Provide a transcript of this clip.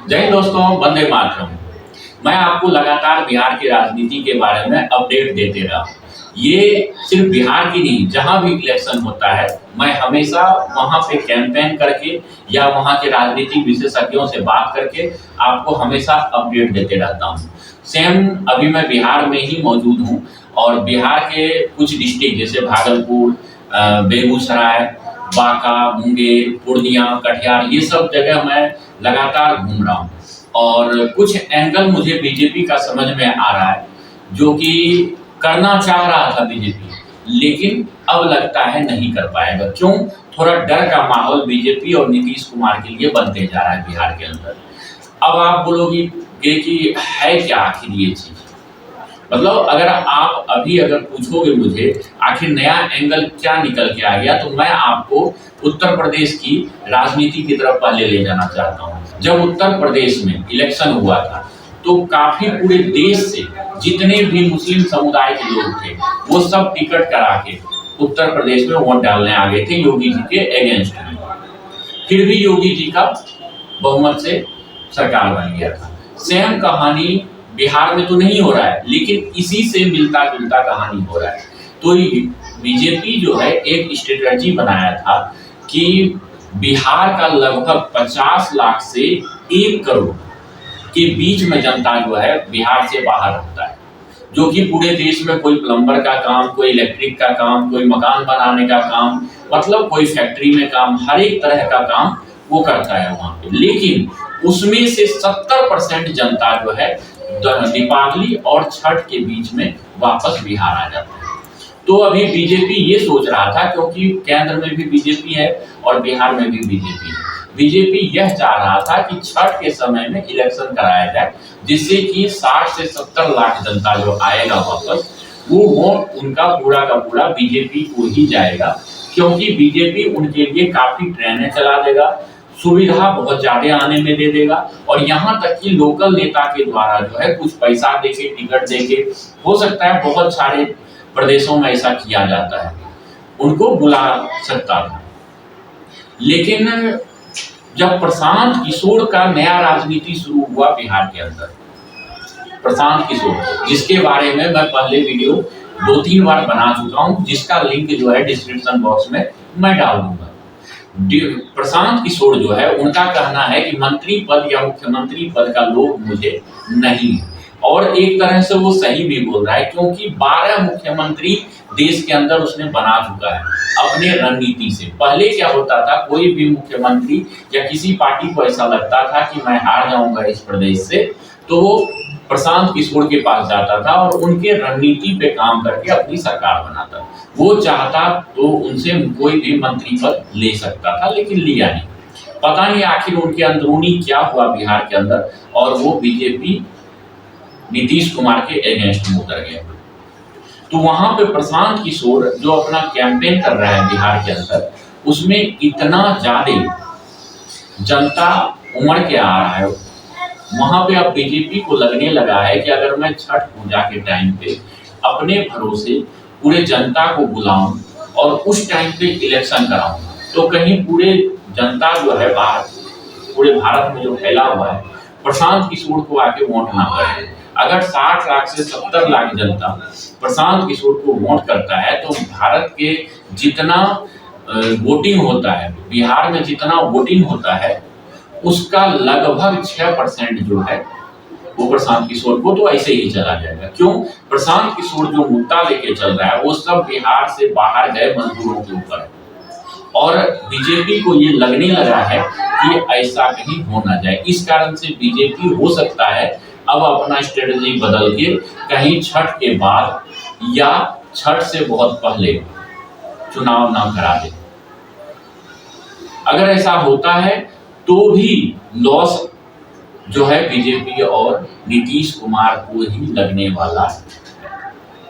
जय हिंद दोस्तों, वंदे मातरम। मैं आपको लगातार बिहार की राजनीति के बारे में अपडेट देते रहा। ये सिर्फ बिहार की नहीं, जहां भी इलेक्शन होता है मैं हमेशा वहां पे कैंपेन करके या वहां के राजनीतिक विशेषज्ञों से बात करके आपको हमेशा अपडेट देते रहता हूँ। सेम अभी मैं बिहार में ही मौजूद हूँ और बिहार के कुछ डिस्ट्रिक्ट जैसे भागलपुर, बेगूसराय, बांका, मुंगेर, पूर्णिया, कटिहार, ये सब जगह मैं लगातार घूम रहा हूँ और कुछ एंगल मुझे बीजेपी का समझ में आ रहा है जो कि करना चाह रहा था बीजेपी, लेकिन अब लगता है नहीं कर पाएगा। क्यों? थोड़ा डर का माहौल बीजेपी और नीतीश कुमार के लिए बनते जा रहा है बिहार के अंदर। अब आप बोलोगे कि है क्या आखिर ये चीज? मतलब अगर आप अभी पूछोगे मुझे आखिर नया एंगल क्या निकल के आ गया, तो मैं आपको उत्तर प्रदेश की राजनीति की तरफ पहले ले जाना चाहता हूँ। जब उत्तर प्रदेश में इलेक्शन हुआ था तो काफी पूरे देश से जितने भी मुस्लिम समुदाय के लोग थे वो सब टिकट करा के उत्तर प्रदेश में वोट डालने आ गए थे योगी जी के अगेंस्ट में। फिर भी योगी जी का बहुमत से सरकार बन गया था। सेम कहानी बिहार में तो नहीं हो रहा है, लेकिन इसी से मिलता जुलता कहानी हो रहा है। तो बीजेपी जो है एक स्ट्रेटजी बनाया था कि बिहार का लगभग 50 लाख से 1 करोड़ के बीच में जनता जो है बिहार से बाहर रहता है, जो कि पूरे देश में कोई प्लम्बर का काम, कोई इलेक्ट्रिक का काम, कोई मकान बनाने का काम, मतलब कोई फैक्ट्री में काम, हर एक तरह का काम वो करता है वहां पे। लेकिन उसमें से 70% जनता जो है दीपावली और छठ के बीच में वापस बिहार आ जाता है। तो अभी बीजेपी ये सोच रहा था, क्योंकि केंद्र में भी बीजेपी है और बिहार में भी बीजेपी है, बीजेपी यह चाह रहा था कि छठ के समय में इलेक्शन कराया जाए, जिससे कि 60 से 70 लाख जनता जो आएगा वापस, वो वोट उनका पूरा का पूरा बीजेपी को ही जाएगा, क्योंकि बीजेपी उनके लिए काफी ट्रेनें चला देगा, सुविधा बहुत ज्यादा आने में दे देगा, और यहाँ तक कि लोकल नेता के द्वारा जो है कुछ पैसा देके, टिकट देके, हो सकता है बहुत सारे प्रदेशों में ऐसा किया जाता है, उनको बुला सकता था। लेकिन जब प्रशांत किशोर का नया राजनीति शुरू हुआ बिहार के अंदर, प्रशांत किशोर, जिसके बारे में मैं पहले वीडियो 2-3 बार बना चुका हूं, जिसका लिंक जो है डिस्क्रिप्शन बॉक्स में मैं डाल दूंगा। प्रशांत किशोर जो है, उनका कहना है कि मंत्री पद या मुख्यमंत्री पद का लोभ मुझे नहीं है, और एक तरह से वो सही भी बोल रहा है, क्योंकि 12 मुख्यमंत्री देश के अंदर उसने बना चुका है अपने रणनीति से। पहले क्या होता था, कोई भी मुख्यमंत्री या किसी पार्टी को ऐसा लगता था कि मैं हार जाऊंगा इस प्रदेश से, तो वो प्रशांत किशोर के पास जाता था और उनके रणनीति पे काम करके अपनी सरकार बनाता। वो चाहता तो उनसे कोई भी मंत्री पद ले सकता था, लेकिन लिया नहीं। पता नहीं आखिर उनके अंदरूनी क्या हुआ बिहार के अंदर, और वो बीजेपी नीतीश कुमार के अगेंस्ट में उतर गए। तो वहां पे प्रशांत किशोर जो अपना कैंपेन कर रहा है बिहार के अंदर, उसमें इतना ज्यादा जनता उमड़ के आ रहा है, वहां पे अब बीजेपी को लगने लगा है कि अगर मैं छठ पूजा के टाइम पे अपने भरोसे पूरे जनता को बुलाऊं और उस टाइम पे इलेक्शन कराऊं, तो कहीं पूरे जनता जो है बाहर पूरे भारत में जो फैला हुआ है, प्रशांत किशोर को आके वोट ना करे। अगर 60 लाख से 70 लाख जनता प्रशांत किशोर को वोट करता है, तो भारत के जितना वोटिंग होता है, बिहार में जितना वोटिंग होता है, उसका लगभग 6% जो है वो प्रशांत किशोर को तो ऐसे ही चला जाएगा। क्यों? प्रशांत किशोर जो मुद्दा लेके चल रहा है वो सब बिहार से बाहर गए मजदूरों के ऊपर है, और बीजेपी को ये लगने लगा है कि ऐसा कहीं हो ना जाए। इस कारण से बीजेपी हो सकता है अब अपना स्ट्रेटजी बदल के कहीं छठ के बाद या छठ से बहुत पहले चुनाव ना करा दे। अगर ऐसा होता है तो भी लॉस जो है बीजेपी और नीतीश कुमार को ही लगने वाला है।